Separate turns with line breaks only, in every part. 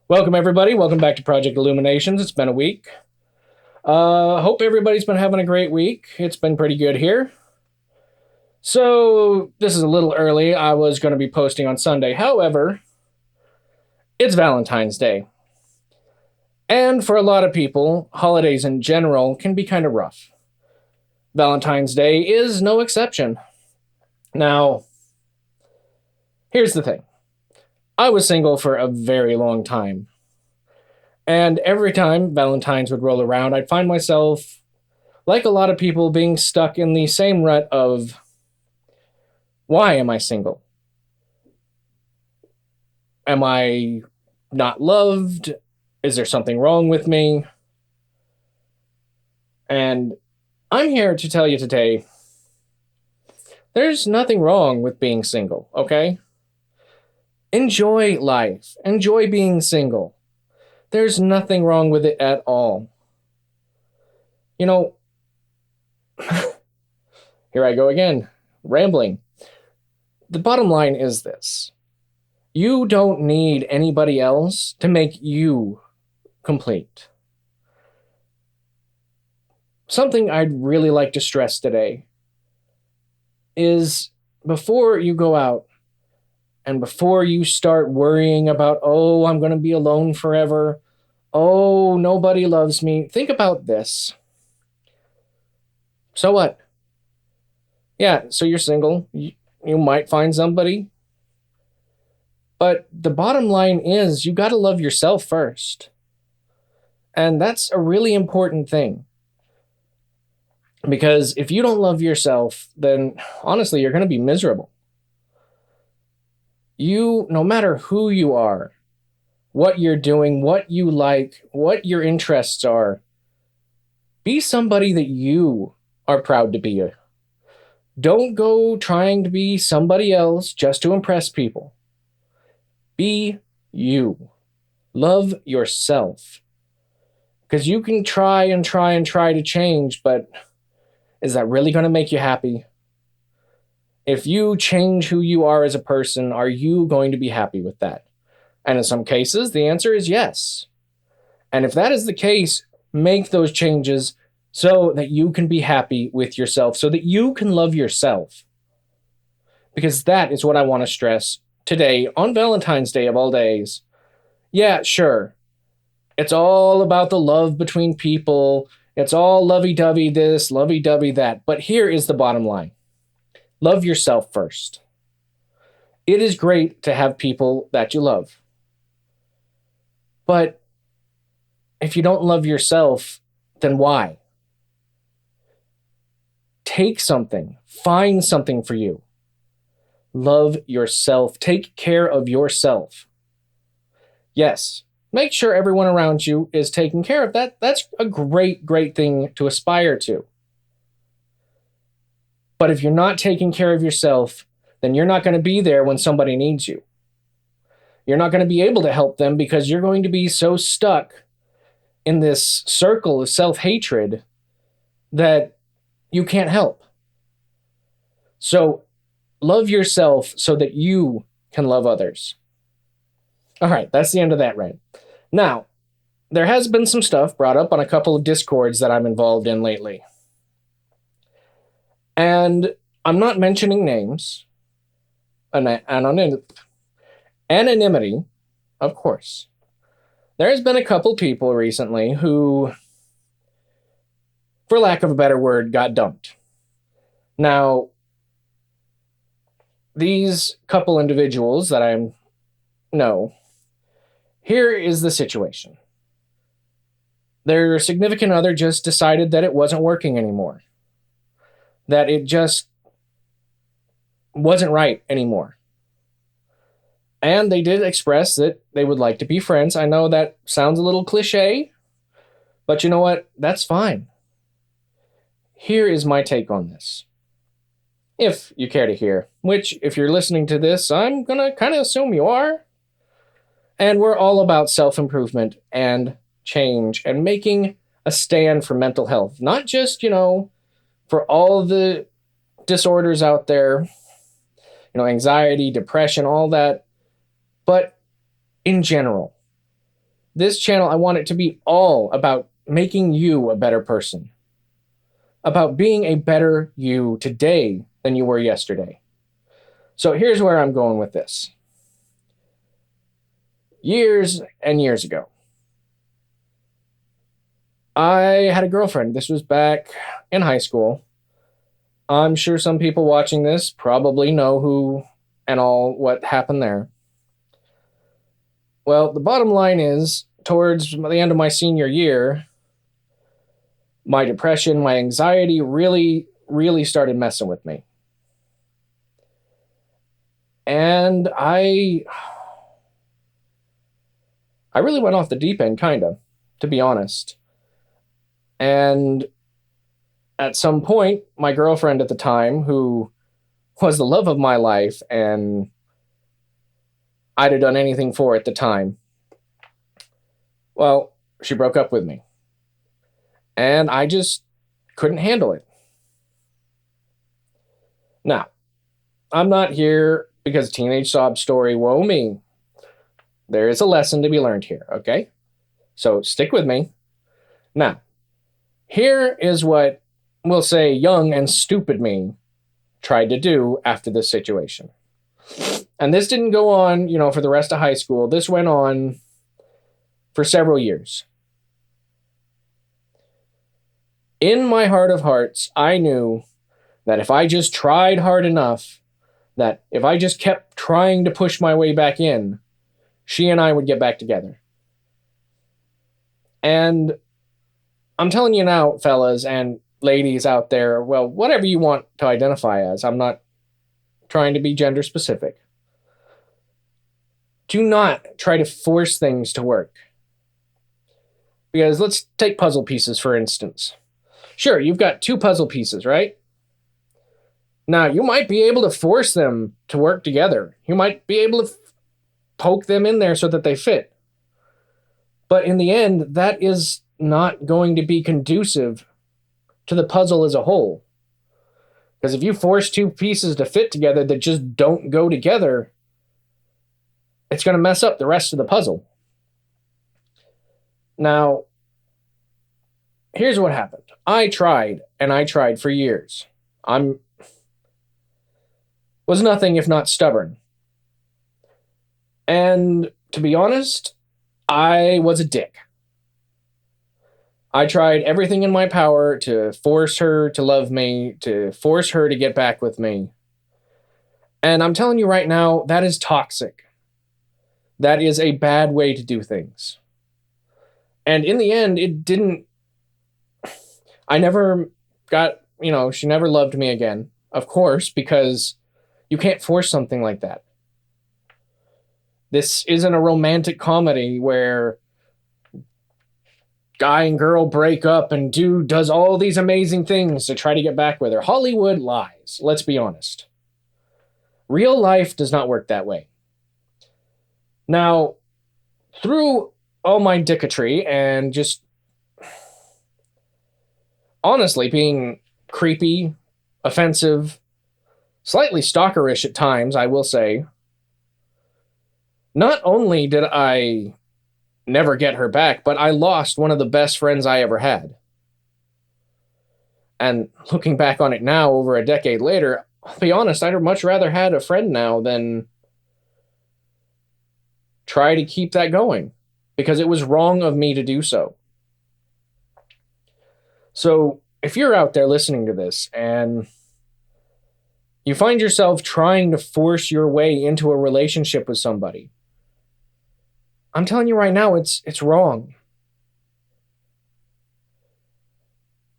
Welcome, everybody. Welcome back to Project Illuminations. It's been a week. Hope everybody's been having a great week. It's been pretty good here. So, this is a little early. I was going to be posting on Sunday. However, it's Valentine's Day. And for a lot of people, holidays in general can be kind of rough. Valentine's Day is no exception. Now, here's the thing. I was single for a very long time. And every time Valentine's would roll around, I'd find myself, like a lot of people, being stuck in the same rut of, why am I single? Am I not loved? Is there something wrong with me? And I'm here to tell you today, there's nothing wrong with being single, okay? Enjoy life. Enjoy being single. There's nothing wrong with it at all. You know, here I go again, rambling. The bottom line is this. You don't need anybody else to make you complete. Something I'd really like to stress today is before you go out and before you start worrying about, oh, I'm going to be alone forever, oh, nobody loves me, think about this. So what? Yeah, so you're single. You might find somebody. But the bottom line is you got to love yourself first. And that's a really important thing. Because if you don't love yourself, then honestly, you're going to be miserable. You, no matter who you are, what you're doing, what you like, what your interests are, be somebody that you are proud to be. Don't go trying to be somebody else just to impress people. Be you. Love yourself. Because you can try to change, but is that really going to make you happy? If you change who you are as a person, are you going to be happy with that? And in some cases, the answer is yes. And if that is the case, make those changes so that you can be happy with yourself, so that you can love yourself. Because that is what I want to stress today on Valentine's Day of all days. Yeah, sure. It's all about the love between people. It's all lovey-dovey this, lovey-dovey that. But here is the bottom line. Love yourself first. It is great to have people that you love. But if you don't love yourself, then why? Take something. Find something for you. Love yourself. Take care of yourself. Yes, make sure everyone around you is taken care of. That's a great, great thing to aspire to. But if you're not taking care of yourself, then you're not going to be there when somebody needs you. You're not going to be able to help them because you're going to be so stuck in this circle of self-hatred that you can't help. So love yourself so that you can love others. All right, that's the end of that rant. Now, there has been some stuff brought up on a couple of Discords that I'm involved in lately. And I'm not mentioning names. Anonymity, of course. There's been a couple people recently who, for lack of a better word, got dumped. Now, these couple individuals that I know, here is the situation. Their significant other just decided that it wasn't working anymore. That it just wasn't right anymore. And they did express that they would like to be friends. I know that sounds a little cliche, but you know what? That's fine. Here is my take on this. If you care to hear, which if you're listening to this, I'm going to kind of assume you are. And we're all about self-improvement and change and making a stand for mental health. Not just, for all the disorders out there, anxiety, depression, all that, but in general. This channel, I want it to be all about making you a better person, about being a better you today than you were yesterday. So here's where I'm going with this. Years and years ago, I had a girlfriend. This was back in high school. I'm sure some people watching this probably know who and all what happened there. Well, the bottom line is, towards the end of my senior year, my depression, my anxiety really, really started messing with me. And I really went off the deep end, kind of, to be honest. And at some point, my girlfriend at the time, who was the love of my life and I'd have done anything for at the time, well, she broke up with me. And I just couldn't handle it. Now, I'm not here because teenage sob story, woe me. There is a lesson to be learned here, okay? So stick with me. Now, here is what we'll say young and stupid me tried to do after this situation. And this didn't go on, for the rest of high school. This went on for several years. In my heart of hearts, I knew that if I just tried hard enough, that if I just kept trying to push my way back in, she and I would get back together. And I'm telling you now, fellas and ladies out there, well, whatever you want to identify as, I'm not trying to be gender specific. Do not try to force things to work. Because let's take puzzle pieces, for instance. Sure, you've got two puzzle pieces, right? Now, you might be able to force them to work together. You might be able to poke them in there so that they fit. But in the end, that is not going to be conducive to the puzzle as a whole. Because if you force two pieces to fit together that just don't go together, it's going to mess up the rest of the puzzle. Now, here's what happened. I tried, and I tried for years. Was nothing if not stubborn. And to be honest, I was a dick. I tried everything in my power to force her to love me, to force her to get back with me. And I'm telling you right now, that is toxic. That is a bad way to do things. And in the end, I never got, she never loved me again. Of course, because you can't force something like that. This isn't a romantic comedy where guy and girl break up and dude does all these amazing things to try to get back with her. Hollywood lies, let's be honest. Real life does not work that way. Now, through all my dicketry and just honestly being creepy, offensive, slightly stalkerish at times, I will say, not only did I never get her back, but I lost one of the best friends I ever had. And looking back on it now, over a decade later, I'll be honest, I'd much rather had a friend now than try to keep that going, because it was wrong of me to do so. So if you're out there listening to this and you find yourself trying to force your way into a relationship with somebody, I'm telling you right now, it's wrong.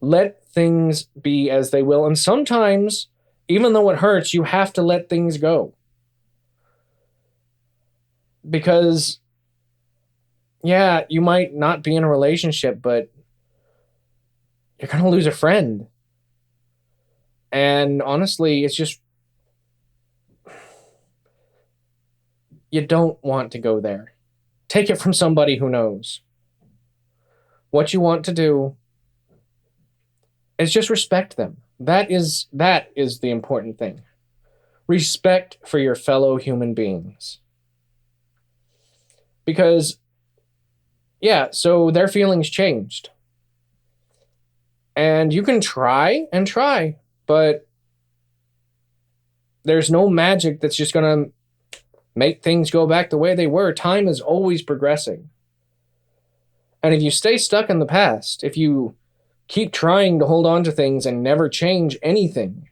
Let things be as they will. And sometimes, even though it hurts, you have to let things go. Because, yeah, you might not be in a relationship, but you're going to lose a friend. And honestly, it's just, you don't want to go there. Take it from somebody who knows. What you want to do is just respect them. That is the important thing. Respect for your fellow human beings. Because Yeah, so their feelings changed. And you can try and try, but there's no magic that's just going to make things go back the way they were. Time is always progressing. And if you stay stuck in the past, if you keep trying to hold on to things and never change anything,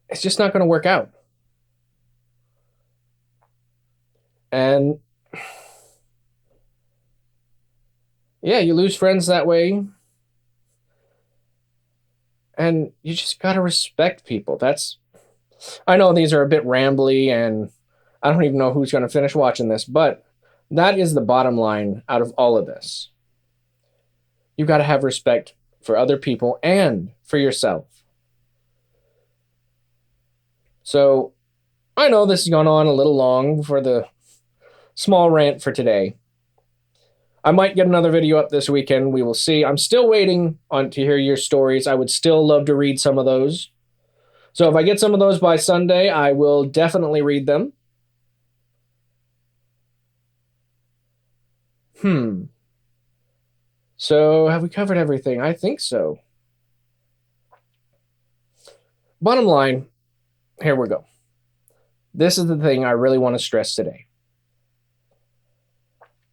it's just not going to work out. And yeah, you lose friends that way. And you just got to respect people. I know these are a bit rambly and I don't even know who's going to finish watching this, but that is the bottom line out of all of this. You got to have respect for other people and for yourself. So I know this has gone on a little long for the small rant for today. I might get another video up this weekend. We will see. I'm still waiting on to hear your stories. I would still love to read some of those. So if I get some of those by Sunday, I will definitely read them. So have we covered everything? I think so. Bottom line, here we go. This is the thing I really want to stress today.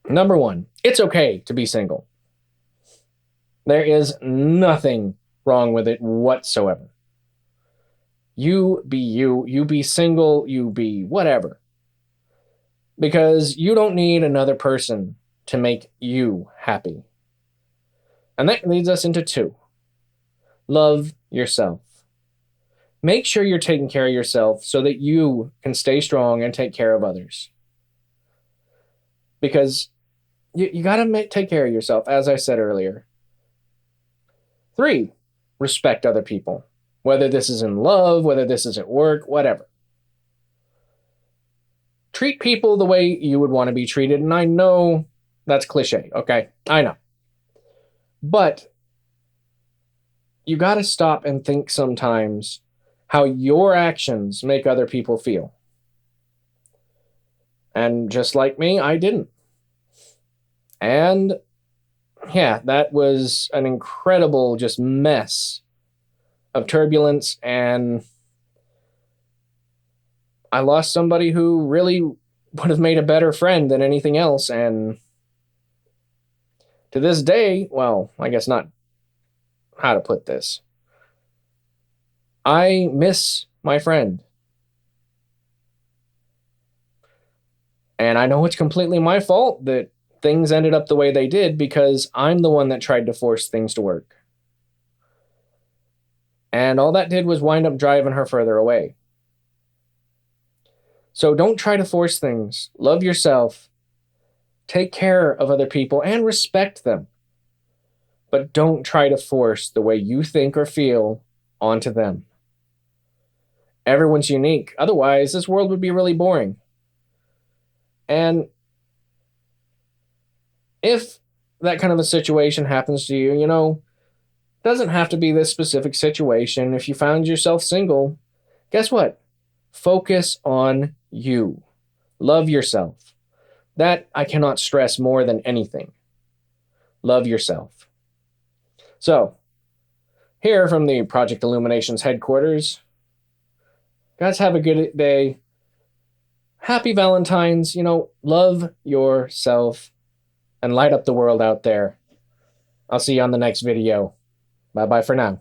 Number one, it's okay to be single. There is nothing wrong with it whatsoever. You be you, you be single, you be whatever. Because you don't need another person to make you happy. And that leads us into 2. Love yourself. Make sure you're taking care of yourself so that you can stay strong and take care of others. Because you got to take care of yourself, as I said earlier. 3, respect other people. Whether this is in love, whether this is at work, whatever. Treat people the way you would want to be treated. And I know that's cliche, okay? I know. But you got to stop and think sometimes how your actions make other people feel. And just like me, I didn't. And yeah, that was an incredible just mess of turbulence, and I lost somebody who really would have made a better friend than anything else. And to this day, well, I guess not how to put this. I miss my friend. And I know it's completely my fault that things ended up the way they did because I'm the one that tried to force things to work. And all that did was wind up driving her further away. So don't try to force things. Love yourself. Take care of other people and respect them. But don't try to force the way you think or feel onto them. Everyone's unique. Otherwise, this world would be really boring. And if that kind of a situation happens to you, it doesn't have to be this specific situation. If you found yourself single, guess what? Focus on you. Love yourself. That I cannot stress more than anything. Love yourself. So, here from the Project Illumi-Nations headquarters, guys, have a good day. Happy Valentines. Love yourself and light up the world out there. I'll see you on the next video. Bye-bye for now.